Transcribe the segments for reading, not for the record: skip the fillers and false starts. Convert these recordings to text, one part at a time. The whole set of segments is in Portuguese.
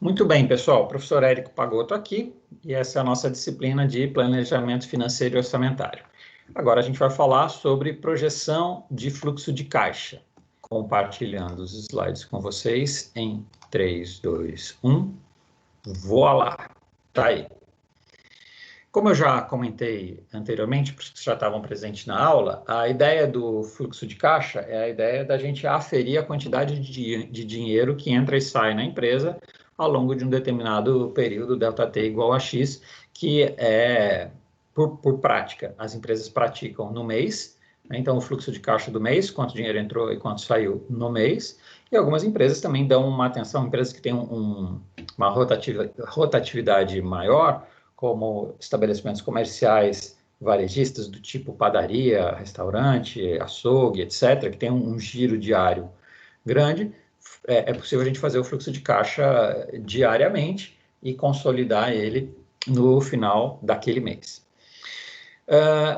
Muito bem, pessoal. Professor Érico Pagotto aqui, e essa é a nossa disciplina de Planejamento Financeiro e Orçamentário. Agora a gente vai falar sobre projeção de fluxo de caixa. Compartilhando os slides com vocês em 3, 2, 1. Voilá! Tá aí. Como eu já comentei anteriormente, porque já estavam presentes na aula, a ideia do fluxo de caixa é a ideia da gente aferir a quantidade de dinheiro que entra e sai na empresa ao longo de um determinado período, ΔT igual a X, que é, por prática, as empresas praticam no mês, né? Então o fluxo de caixa do mês, quanto dinheiro entrou e quanto saiu no mês, e algumas empresas também dão uma atenção, empresas que têm uma rotatividade maior, como estabelecimentos comerciais varejistas do tipo padaria, restaurante, açougue, etc., que tem um giro diário grande, é possível a gente fazer o fluxo de caixa diariamente e consolidar ele no final daquele mês.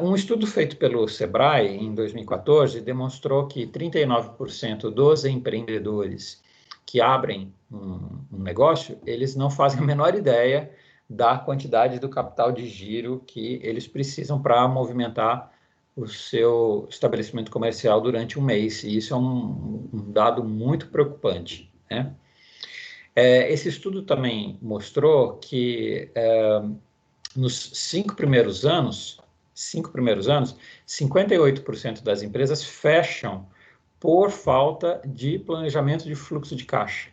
Um estudo feito pelo Sebrae em 2014 demonstrou que 39% dos empreendedores que abrem um negócio, eles não fazem a menor ideia da quantidade do capital de giro que eles precisam para movimentar o seu estabelecimento comercial durante um mês. E isso é um dado muito preocupante, né? Esse estudo também mostrou que nos 5 primeiros anos, 58% das empresas fecham por falta de planejamento de fluxo de caixa.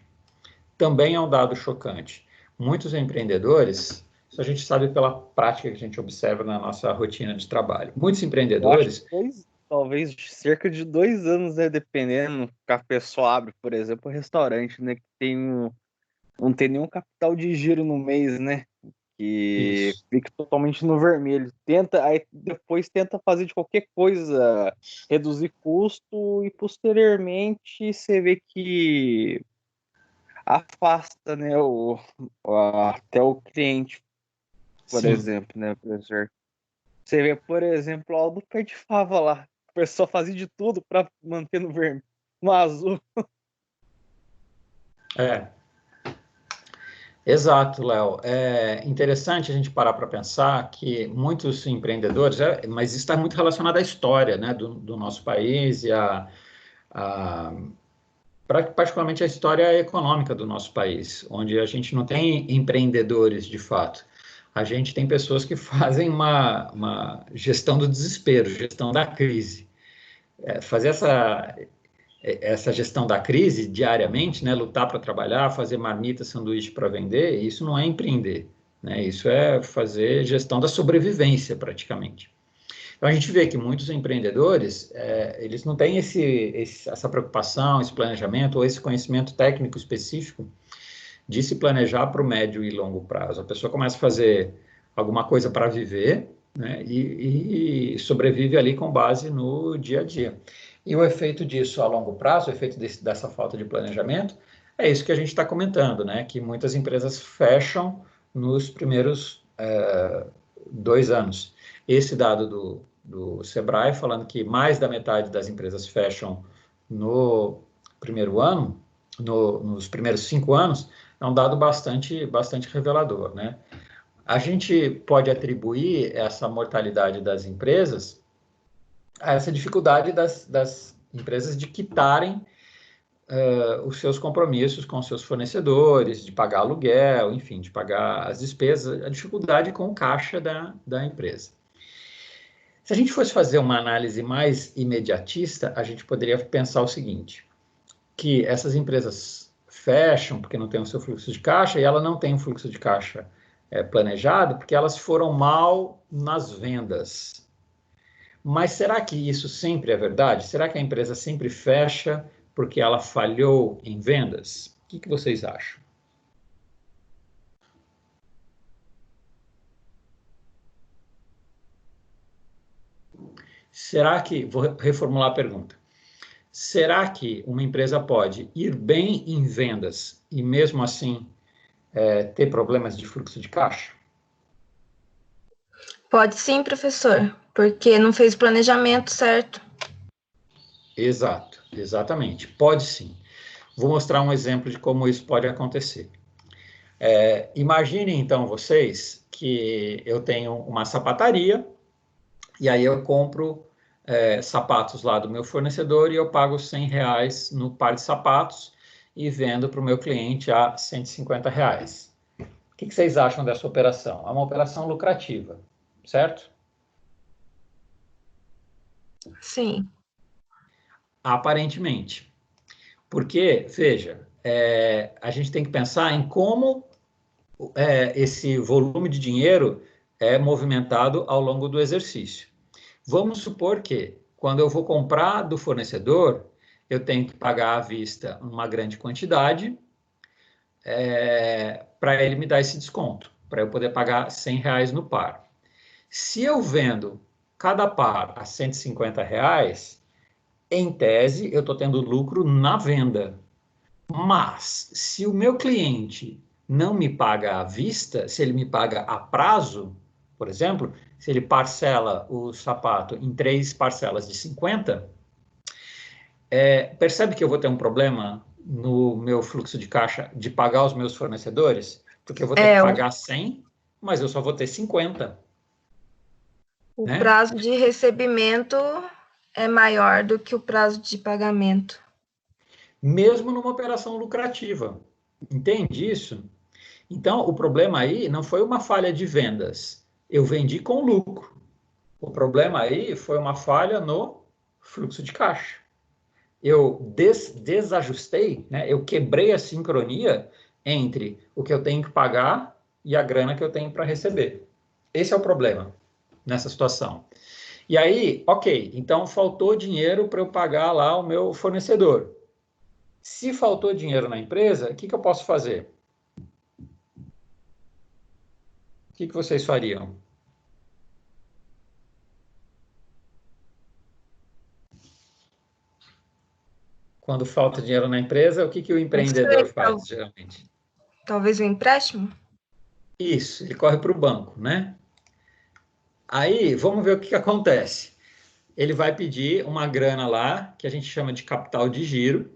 Também é um dado chocante. Muitos empreendedores, isso a gente sabe pela prática que a gente observa na nossa rotina de trabalho. Muitos empreendedores... Talvez cerca de 2 anos, né, dependendo, que a pessoa abre, por exemplo, um restaurante, né, que não tem nenhum capital de giro no mês, né, que Isso. fica totalmente no vermelho. Aí depois tenta fazer de qualquer coisa, reduzir custo e posteriormente você vê que afasta, né, até o cliente, por Sim. exemplo, né, professor? Você vê, por exemplo, o do pé de fava lá. O pessoal fazia de tudo para manter no vermelho, no azul. Exato, Léo. É interessante a gente parar para pensar que muitos empreendedores, mas isso está muito relacionado à história, né, do nosso país e particularmente a história econômica do nosso país, onde a gente não tem empreendedores de fato. A gente tem pessoas que fazem uma gestão do desespero, gestão da crise. Fazer essa gestão da crise diariamente, né, lutar para trabalhar, fazer marmita, sanduíche para vender, isso não é empreender, né? Isso é fazer gestão da sobrevivência, praticamente. Então, a gente vê que muitos empreendedores, eles não têm essa preocupação, esse planejamento ou esse conhecimento técnico específico de se planejar para o médio e longo prazo. A pessoa começa a fazer alguma coisa para viver, né, e sobrevive ali com base no dia a dia. E o efeito disso a longo prazo, o efeito dessa falta de planejamento, é isso que a gente está comentando, né? Que muitas empresas fecham nos primeiros 2 anos. Esse dado do Sebrae, falando que mais da metade das empresas fecham no primeiro ano, nos primeiros 5 anos, é um dado bastante revelador, né? A gente pode atribuir essa mortalidade das empresas a essa dificuldade das empresas de quitarem os seus compromissos com os seus fornecedores, de pagar aluguel, enfim, de pagar as despesas, a dificuldade com o caixa da empresa. Se a gente fosse fazer uma análise mais imediatista, a gente poderia pensar o seguinte, que essas empresas fecham porque não tem o seu fluxo de caixa e ela não tem um fluxo de caixa planejado porque elas foram mal nas vendas. Mas será que isso sempre é verdade? Será que a empresa sempre fecha porque ela falhou em vendas? O que vocês acham? Será que, vou reformular a pergunta, será que uma empresa pode ir bem em vendas e mesmo assim ter problemas de fluxo de caixa? Pode sim, professor, porque não fez o planejamento certo. Exatamente. Pode sim. Vou mostrar um exemplo de como isso pode acontecer. Imaginem, então, vocês que eu tenho uma sapataria e aí eu compro sapatos lá do meu fornecedor e eu pago R$ 100 no par de sapatos e vendo para o meu cliente a R$ 150. O que vocês acham dessa operação? É uma operação lucrativa, certo? Sim. Aparentemente. Porque, veja, a gente tem que pensar em como esse volume de dinheiro é movimentado ao longo do exercício. Vamos supor que, quando eu vou comprar do fornecedor, eu tenho que pagar à vista uma grande quantidade para ele me dar esse desconto, para eu poder pagar R$ 100 no par. Se eu vendo cada par a R$ 150, em tese, eu estou tendo lucro na venda. Mas, se o meu cliente não me paga à vista, se ele me paga a prazo, por exemplo, se ele parcela o sapato em 3 parcelas de 50, percebe que eu vou ter um problema no meu fluxo de caixa de pagar os meus fornecedores? Porque eu vou ter que pagar 100, mas eu só vou ter 50. O né? prazo de recebimento é maior do que o prazo de pagamento. Mesmo numa operação lucrativa. Entende isso? Então, o problema aí não foi uma falha de vendas. Eu vendi com lucro. O problema aí foi uma falha no fluxo de caixa. Eu desajustei, né? Eu quebrei a sincronia entre o que eu tenho que pagar e a grana que eu tenho para receber. Esse é o problema nessa situação. E aí, ok, então faltou dinheiro para eu pagar lá o meu fornecedor. Se faltou dinheiro na empresa, o que eu posso fazer? O que vocês fariam? Quando falta dinheiro na empresa, o que o empreendedor faz, geralmente? Talvez um empréstimo? Isso, ele corre para o banco, né? Aí, vamos ver o que acontece. Ele vai pedir uma grana lá, que a gente chama de capital de giro,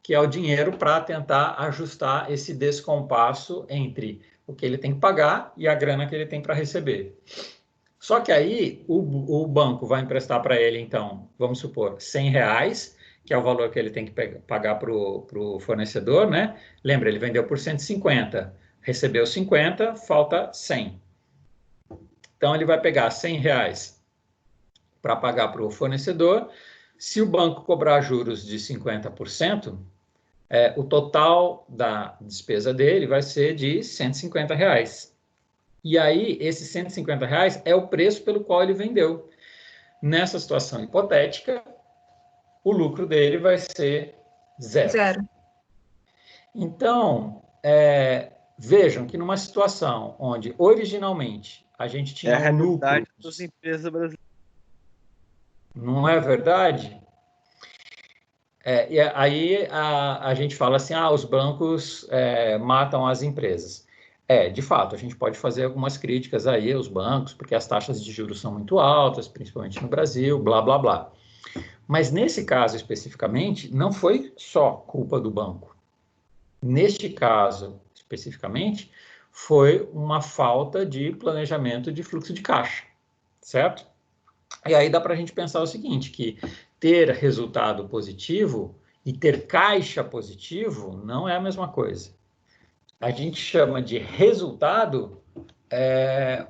que é o dinheiro para tentar ajustar esse descompasso entre o que ele tem que pagar e a grana que ele tem para receber. Só que aí o banco vai emprestar para ele, então, vamos supor, R$ 100, que é o valor que ele tem que pagar para o fornecedor, né? Lembra, ele vendeu por 150, recebeu 50, falta 100. Então, ele vai pegar R$ 100 para pagar para o fornecedor. Se o banco cobrar juros de 50%, o total da despesa dele vai ser de R$ 150. E aí, esses R$ 150 é o preço pelo qual ele vendeu. Nessa situação hipotética, o lucro dele vai ser zero. Então, vejam que numa situação onde originalmente a gente tinha a realidade das empresas brasileiras. Não é verdade? E aí a gente fala assim, os bancos matam as empresas. De fato, a gente pode fazer algumas críticas aí aos bancos, porque as taxas de juros são muito altas, principalmente no Brasil, blá, blá, blá. Mas nesse caso especificamente, não foi só culpa do banco. Neste caso especificamente, foi uma falta de planejamento de fluxo de caixa, certo? E aí dá para a gente pensar o seguinte, que ter resultado positivo e ter caixa positivo não é a mesma coisa. A gente chama de resultado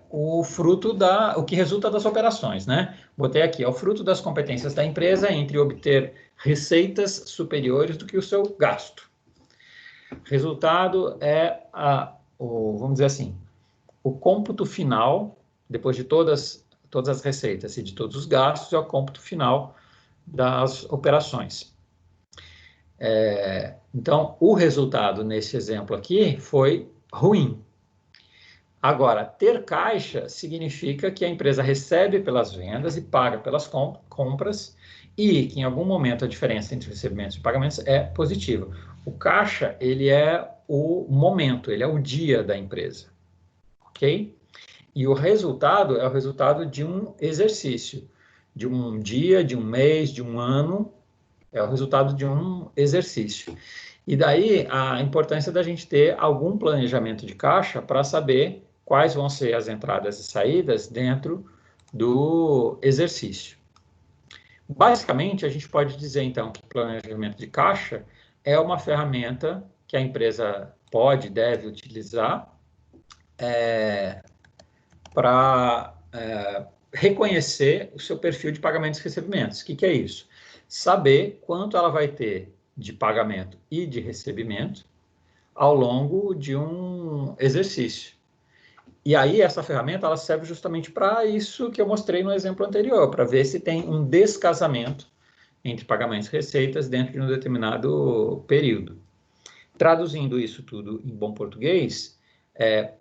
o que resulta das operações, né? Botei aqui, é o fruto das competências da empresa entre obter receitas superiores do que o seu gasto. Resultado vamos dizer assim, o cômputo final, depois de todas as receitas e de todos os gastos, é o cômputo final das operações. Então, o resultado nesse exemplo aqui foi ruim. Agora, ter caixa significa que a empresa recebe pelas vendas e paga pelas compras e que em algum momento a diferença entre recebimentos e pagamentos é positiva. O caixa, ele é o momento, ele é o dia da empresa, ok? E o resultado é o resultado de um exercício, de um dia, de um mês, de um ano, é o resultado de um exercício. E daí a importância da gente ter algum planejamento de caixa para saber quais vão ser as entradas e saídas dentro do exercício. Basicamente, a gente pode dizer, então, que planejamento de caixa é uma ferramenta que a empresa pode, deve utilizar para reconhecer o seu perfil de pagamentos e recebimentos. O que é isso? Saber quanto ela vai ter de pagamento e de recebimento ao longo de um exercício. E aí, essa ferramenta ela serve justamente para isso que eu mostrei no exemplo anterior, para ver se tem um descasamento entre pagamentos e receitas dentro de um determinado período. Traduzindo isso tudo em bom português,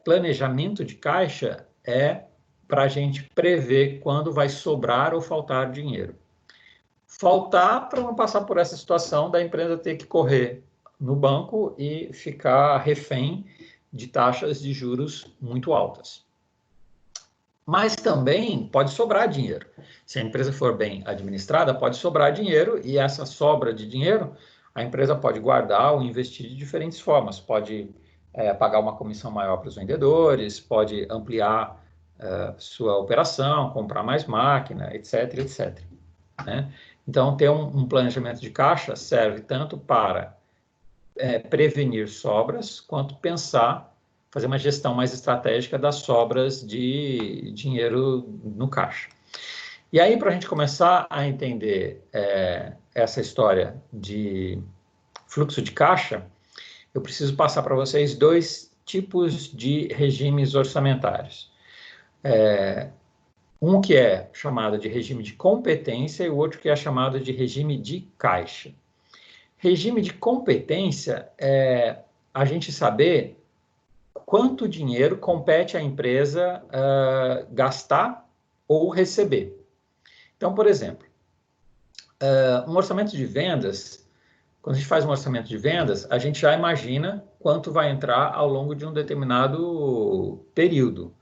planejamento de caixa é para a gente prever quando vai sobrar ou faltar dinheiro. Faltar para não passar por essa situação da empresa ter que correr no banco e ficar refém de taxas de juros muito altas. Mas também pode sobrar dinheiro. Se a empresa for bem administrada, pode sobrar dinheiro e essa sobra de dinheiro a empresa pode guardar ou investir de diferentes formas. Pode pagar uma comissão maior para os vendedores, pode ampliar sua operação, comprar mais máquina, etc, etc. Né? Então, ter um planejamento de caixa serve tanto para prevenir sobras, quanto pensar, fazer uma gestão mais estratégica das sobras de dinheiro no caixa. E aí, para a gente começar a entender essa história de fluxo de caixa, eu preciso passar para vocês dois tipos de regimes orçamentários. Um que é chamado de regime de competência e o outro que é chamado de regime de caixa. Regime de competência é a gente saber quanto dinheiro compete à empresa gastar ou receber. Então, por exemplo, um orçamento de vendas, quando a gente faz um orçamento de vendas, a gente já imagina quanto vai entrar ao longo de um determinado período.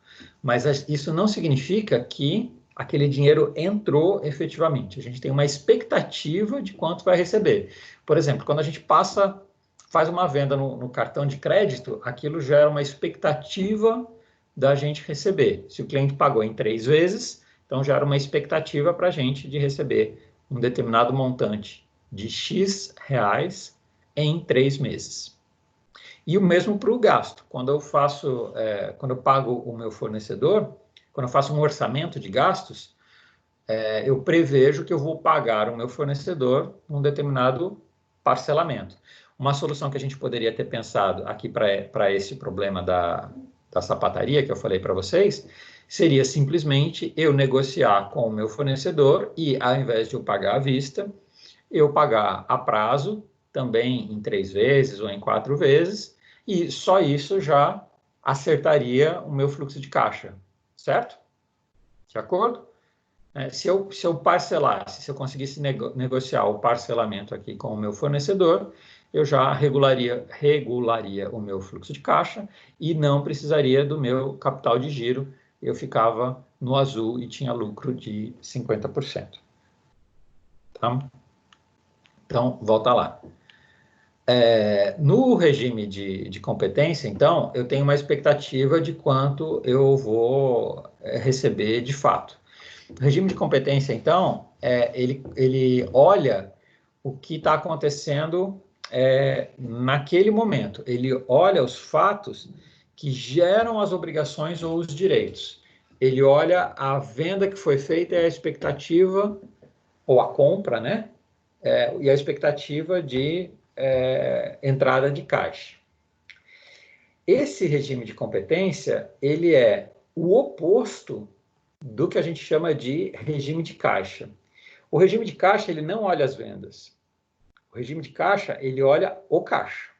Mas isso não significa que aquele dinheiro entrou efetivamente. A gente tem uma expectativa de quanto vai receber. Por exemplo, quando a gente faz uma venda no cartão de crédito, aquilo gera uma expectativa da gente receber. Se o cliente pagou em 3 vezes, então gera uma expectativa para a gente de receber um determinado montante de X reais em 3 meses. E o mesmo para o gasto. Quando eu pago o meu fornecedor, quando eu faço um orçamento de gastos, eu prevejo que eu vou pagar o meu fornecedor num determinado parcelamento. Uma solução que a gente poderia ter pensado aqui para esse problema da sapataria que eu falei para vocês, seria simplesmente eu negociar com o meu fornecedor e, ao invés de eu pagar à vista, eu pagar a prazo, também em 3 vezes ou em 4 vezes, e só isso já acertaria o meu fluxo de caixa, certo? De acordo? Se eu parcelasse, se eu conseguisse negociar o parcelamento aqui com o meu fornecedor, eu já regularia o meu fluxo de caixa e não precisaria do meu capital de giro, eu ficava no azul e tinha lucro de 50%. Tá? Então, volta lá. No regime de competência, então, eu tenho uma expectativa de quanto eu vou receber de fato. O regime de competência, então, ele olha o que está acontecendo naquele momento. Ele olha os fatos que geram as obrigações ou os direitos. Ele olha a venda que foi feita e a expectativa, ou a compra, né? E a expectativa de entrada de caixa. Esse regime de competência, ele é o oposto do que a gente chama de regime de caixa. O regime de caixa, ele não olha as vendas. O regime de caixa, ele olha o caixa.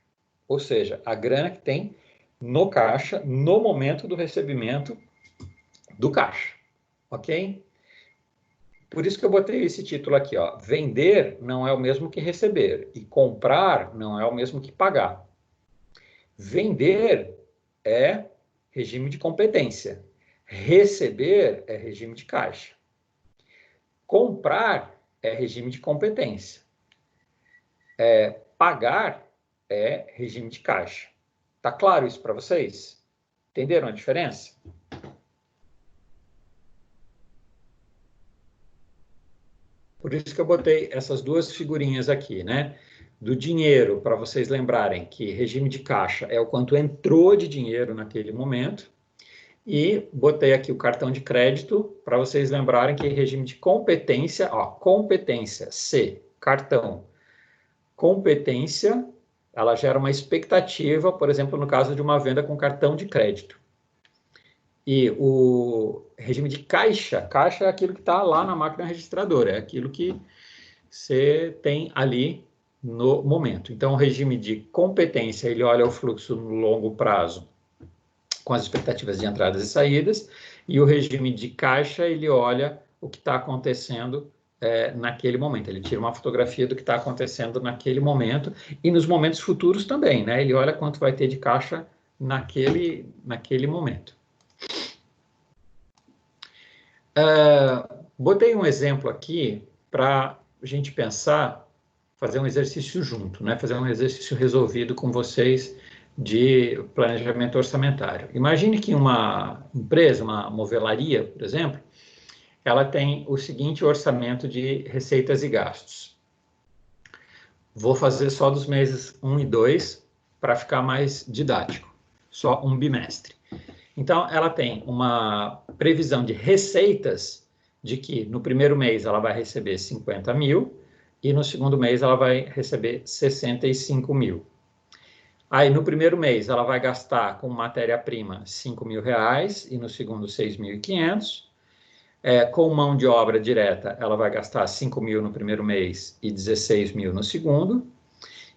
Ou seja, a grana que tem no caixa, no momento do recebimento do caixa. Ok? Por isso que eu botei esse título aqui, ó. Vender não é o mesmo que receber e comprar não é o mesmo que pagar. Vender é regime de competência. Receber é regime de caixa. Comprar é regime de competência. Pagar é regime de caixa. Tá claro isso para vocês? Entenderam a diferença? Por isso que eu botei essas duas figurinhas aqui, né? Do dinheiro, para vocês lembrarem que regime de caixa é o quanto entrou de dinheiro naquele momento. E botei aqui o cartão de crédito, para vocês lembrarem que regime de competência, ó, competência, C, cartão. Competência, ela gera uma expectativa, por exemplo, no caso de uma venda com cartão de crédito. E o regime de caixa, caixa é aquilo que está lá na máquina registradora, é aquilo que você tem ali no momento. Então, o regime de competência, ele olha o fluxo no longo prazo, com as expectativas de entradas e saídas, e o regime de caixa, ele olha o que está acontecendo naquele momento. Ele tira uma fotografia do que está acontecendo naquele momento, e nos momentos futuros também, né? Ele olha quanto vai ter de caixa naquele momento. Botei um exemplo aqui para a gente pensar, fazer um exercício junto, né? Fazer um exercício resolvido com vocês de planejamento orçamentário. Imagine que uma empresa, uma movelaria, por exemplo, ela tem o seguinte orçamento de receitas e gastos. Vou fazer só dos meses 1 e 2 para ficar mais didático, só um bimestre. Então, ela tem uma previsão de receitas de que no primeiro mês ela vai receber 50 mil e no segundo mês ela vai receber 65 mil. Aí, no primeiro mês, ela vai gastar com matéria-prima R$5.000 e no segundo 6.500. Com mão de obra direta, ela vai gastar 5 mil no primeiro mês e 16 mil no segundo.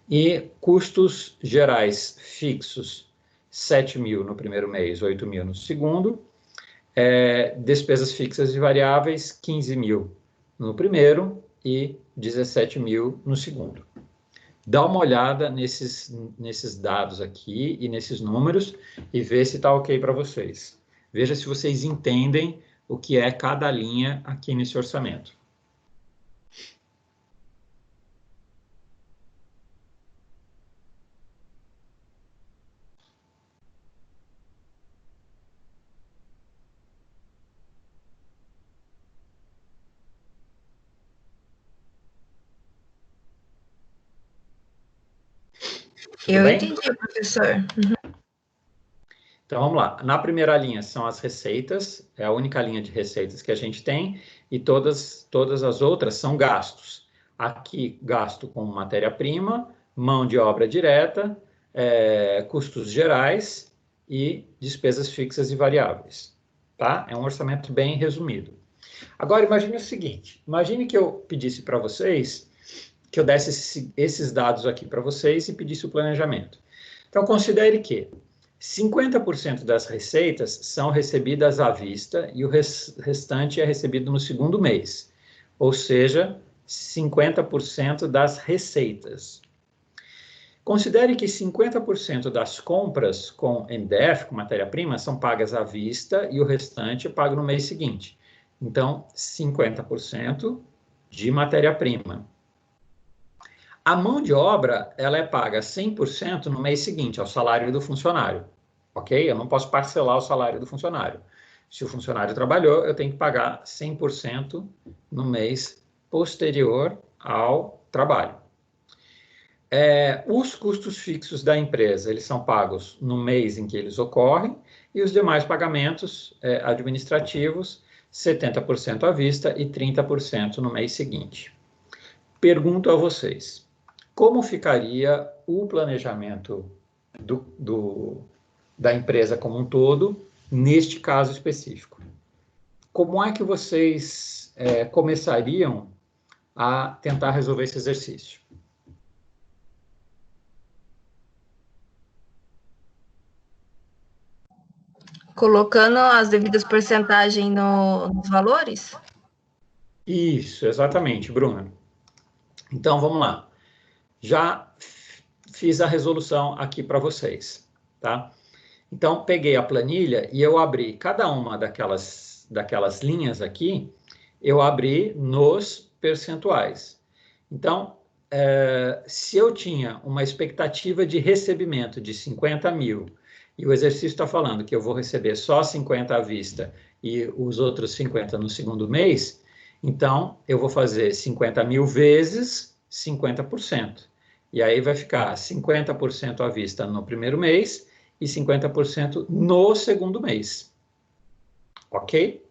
E custos gerais fixos, 7 mil no primeiro mês, 8 mil no segundo. Despesas fixas e variáveis, 15 mil no primeiro e 17 mil no segundo. Dá uma olhada nesses dados aqui e nesses números e vê se está ok para vocês. Veja se vocês entendem o que é cada linha aqui nesse orçamento. Eu entendi, professor. Então, vamos lá. Na primeira linha são as receitas, é a única linha de receitas que a gente tem, e todas as outras são gastos. Aqui, gasto com matéria-prima, mão de obra direta, custos gerais e despesas fixas e variáveis. Tá? É um orçamento bem resumido. Agora, imagine o seguinte, imagine que eu pedisse para vocês, que eu desse esses dados aqui para vocês e pedisse o planejamento. Então, considere que 50% das receitas são recebidas à vista e o restante é recebido no segundo mês, ou seja, 50% das receitas. Considere que 50% das compras com MDF, com matéria-prima, são pagas à vista e o restante é pago no mês seguinte. Então, 50% de matéria-prima. A mão de obra, ela é paga 100% no mês seguinte, ao salário do funcionário, ok? Eu não posso parcelar o salário do funcionário. Se o funcionário trabalhou, eu tenho que pagar 100% no mês posterior ao trabalho. Os custos fixos da empresa, eles são pagos no mês em que eles ocorrem, e os demais pagamentos administrativos, 70% à vista e 30% no mês seguinte. Pergunto a vocês, como ficaria o planejamento da empresa como um todo, neste caso específico? Como é que vocês começariam a tentar resolver esse exercício? Colocando as devidas porcentagens nos valores? Isso, exatamente, Bruna. Então, vamos lá. Já fiz a resolução aqui para vocês, tá? Então, peguei a planilha e eu abri cada uma daquelas linhas aqui, eu abri nos percentuais. Então, se eu tinha uma expectativa de recebimento de 50 mil, e o exercício está falando que eu vou receber só 50 à vista e os outros 50 no segundo mês, então eu vou fazer 50 mil vezes 50%. E aí vai ficar 50% à vista no primeiro mês e 50% no segundo mês. Ok?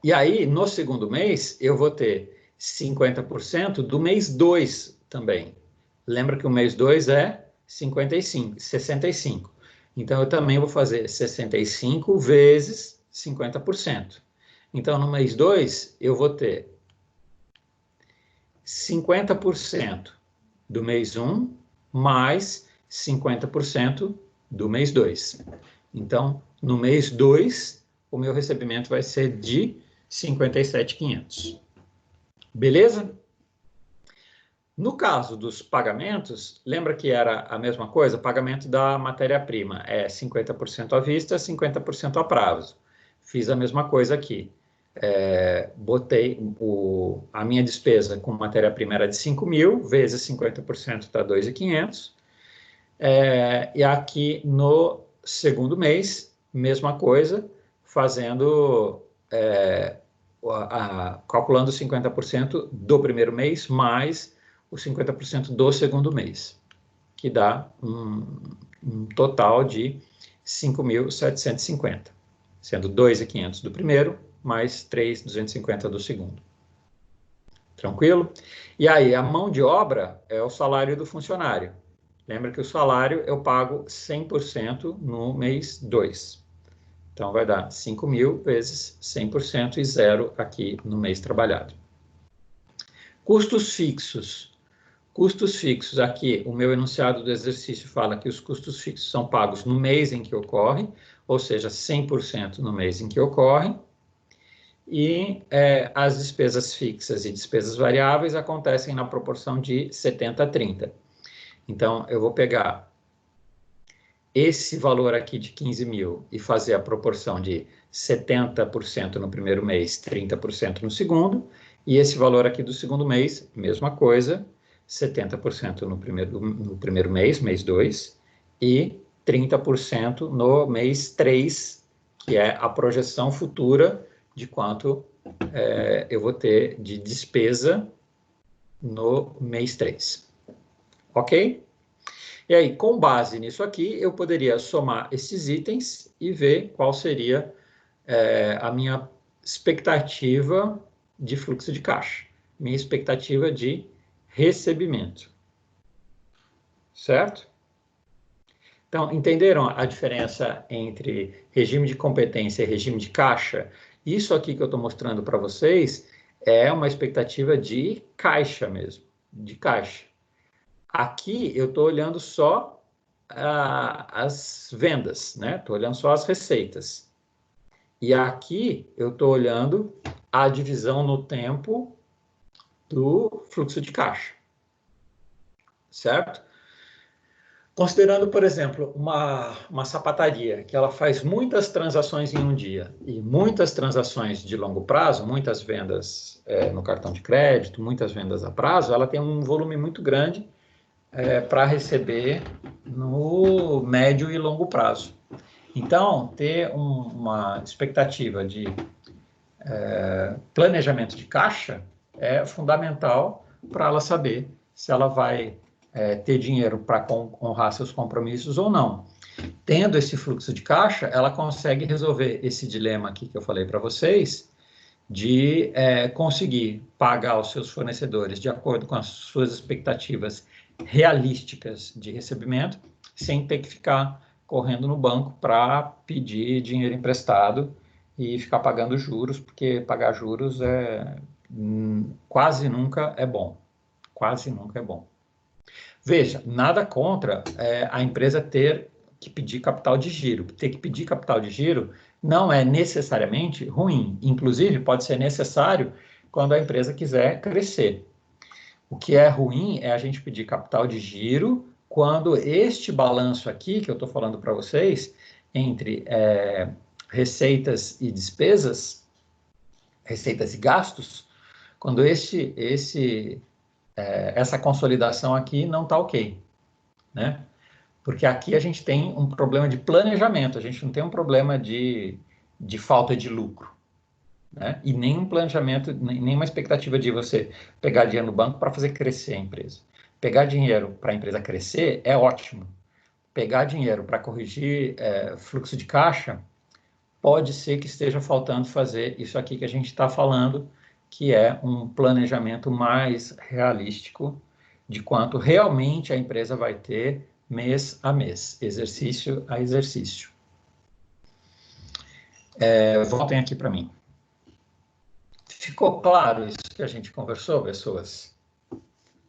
E aí, no segundo mês, eu vou ter 50% do mês 2 também. Lembra que o mês 2 é 65. Então, eu também vou fazer 65 vezes 50%. Então, no mês 2, eu vou ter 50% do mês 1 mais 50% do mês 2. Então, no mês 2, o meu recebimento vai ser de 57.500. Beleza? No caso dos pagamentos, lembra que era a mesma coisa? Pagamento da matéria-prima é 50% à vista, 50% a prazo. Fiz a mesma coisa aqui. Botei a minha despesa com matéria-prima era de 5 mil, vezes 50% dá 2.500. E aqui no segundo mês, mesma coisa, fazendo, calculando 50% do primeiro mês, mais os 50% do segundo mês, que dá um total de 5.750, sendo 2.500 do primeiro, mais 3.250 do segundo. Tranquilo? E aí, a mão de obra é o salário do funcionário. Lembra que o salário eu pago 100% no mês 2. Então, vai dar 5 mil vezes 100% e 0 aqui no mês trabalhado. Custos fixos. Custos fixos, aqui o meu enunciado do exercício fala que os custos fixos são pagos no mês em que ocorre, ou seja, 100% no mês em que ocorre. E as despesas fixas e despesas variáveis acontecem na proporção de 70-30. Então, eu vou pegar esse valor aqui de 15 mil e fazer a proporção de 70% no primeiro mês, 30% no segundo, e esse valor aqui do segundo mês, mesma coisa, 70% no primeiro mês, mês 2, e 30% no mês 3, que é a projeção futura de quanto eu vou ter de despesa no mês 3. Ok? E aí, com base nisso aqui, eu poderia somar esses itens e ver qual seria a minha expectativa de fluxo de caixa, minha expectativa de recebimento. Certo? Então, entenderam a diferença entre regime de competência e regime de caixa? Isso aqui que eu estou mostrando para vocês é uma expectativa de caixa mesmo, de caixa. Aqui eu estou olhando só as vendas, né? Estou olhando só as receitas. E aqui eu estou olhando a divisão no tempo do fluxo de caixa. Certo? Considerando, por exemplo, uma sapataria, que ela faz muitas transações em um dia, e muitas transações de longo prazo, muitas vendas no cartão de crédito, muitas vendas a prazo, ela tem um volume muito grande para receber no médio e longo prazo. Então, ter uma expectativa de planejamento de caixa é fundamental para ela saber se ela vai ter dinheiro para honrar seus compromissos ou não. Tendo esse fluxo de caixa, ela consegue resolver esse dilema aqui que eu falei para vocês, de conseguir pagar os seus fornecedores de acordo com as suas expectativas realísticas de recebimento, sem ter que ficar correndo no banco para pedir dinheiro emprestado e ficar pagando juros, porque pagar juros quase nunca é bom. Quase nunca é bom. Veja, nada contra a empresa ter que pedir capital de giro. Ter que pedir capital de giro não é necessariamente ruim. Inclusive, pode ser necessário quando a empresa quiser crescer. O que é ruim é a gente pedir capital de giro quando este balanço aqui, que eu estou falando para vocês, entre receitas e despesas, receitas e gastos, quando essa consolidação aqui não está ok, né? Porque aqui a gente tem um problema de planejamento, a gente não tem um problema de falta de lucro, né? E nem um planejamento, nem uma expectativa de você pegar dinheiro no banco para fazer crescer a empresa. Pegar dinheiro para a empresa crescer é ótimo. Pegar dinheiro para corrigir fluxo de caixa, pode ser que esteja faltando fazer isso aqui que a gente está falando, que é um planejamento mais realístico de quanto realmente a empresa vai ter mês a mês, exercício a exercício. Voltem aqui para mim. Ficou claro isso que a gente conversou, pessoas?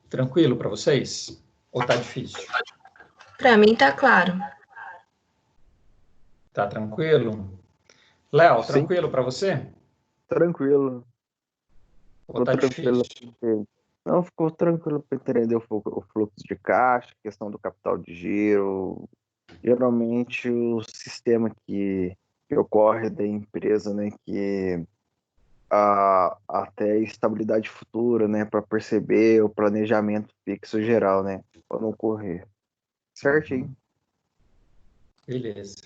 Tranquilo para vocês? Ou está difícil? Para mim está claro. Tá tranquilo? Léo, Sim. tranquilo para você? Tranquilo. Ou tá tranquilo. difícil? Não, ficou tranquilo para entender o fluxo de caixa, questão do capital de giro. Geralmente o sistema que ocorre da empresa, né, que até estabilidade futura, né, para perceber o planejamento fixo geral, né, para não ocorrer. Certinho. Beleza.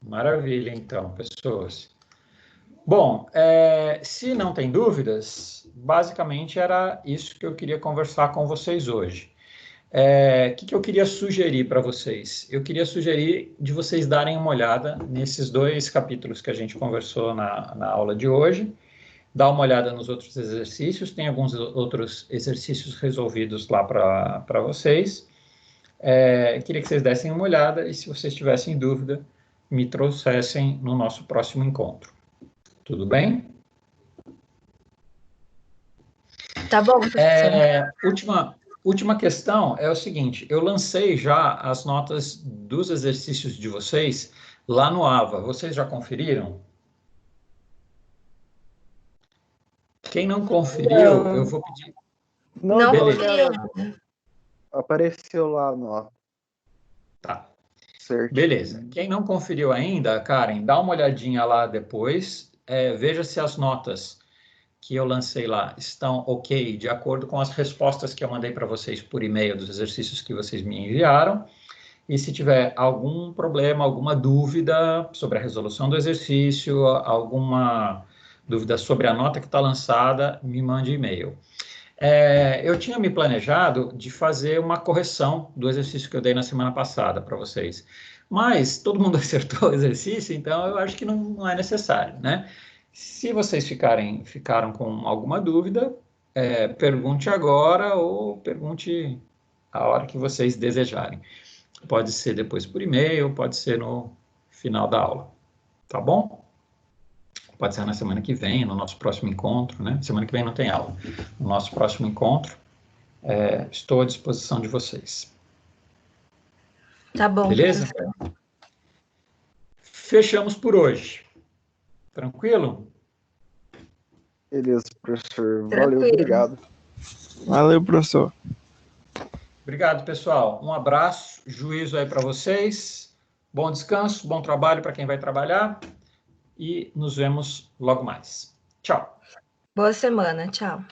Maravilha, então, pessoas. Bom, se não tem dúvidas, basicamente era isso que eu queria conversar com vocês hoje. O que eu queria sugerir para vocês? Eu queria sugerir de vocês darem uma olhada nesses 2 capítulos que a gente conversou na aula de hoje, dar uma olhada nos outros exercícios, tem alguns outros exercícios resolvidos lá para vocês. Queria que vocês dessem uma olhada e, se vocês tivessem dúvida, me trouxessem no nosso próximo encontro. Tudo bem? Tá bom, professor. Última questão é o seguinte, eu lancei já as notas dos exercícios de vocês lá no AVA. Vocês já conferiram? Quem não conferiu, eu vou pedir... Não Beleza. Apareceu lá a nota. Tá. Certo. Beleza. Quem não conferiu ainda, Karen, dá uma olhadinha lá depois, veja se as notas que eu lancei lá estão ok, de acordo com as respostas que eu mandei para vocês por e-mail dos exercícios que vocês me enviaram. E se tiver algum problema, alguma dúvida sobre a resolução do exercício, alguma dúvida sobre a nota que está lançada, me mande e-mail. Eu tinha me planejado de fazer uma correção do exercício que eu dei na semana passada para vocês, mas todo mundo acertou o exercício, então eu acho que não é necessário, né? Se vocês ficaram com alguma dúvida, pergunte agora ou pergunte a hora que vocês desejarem. Pode ser depois por e-mail, pode ser no final da aula, tá bom? Pode ser na semana que vem, no nosso próximo encontro, né? Semana que vem não tem aula. No nosso próximo encontro, estou à disposição de vocês. Tá bom. Beleza? Professor. Fechamos por hoje. Tranquilo? Beleza, professor. Tranquilo. Valeu, obrigado. Valeu, professor. Obrigado, pessoal. Um abraço, juízo aí para vocês. Bom descanso, bom trabalho para quem vai trabalhar. E nos vemos logo mais. Tchau. Boa semana. Tchau.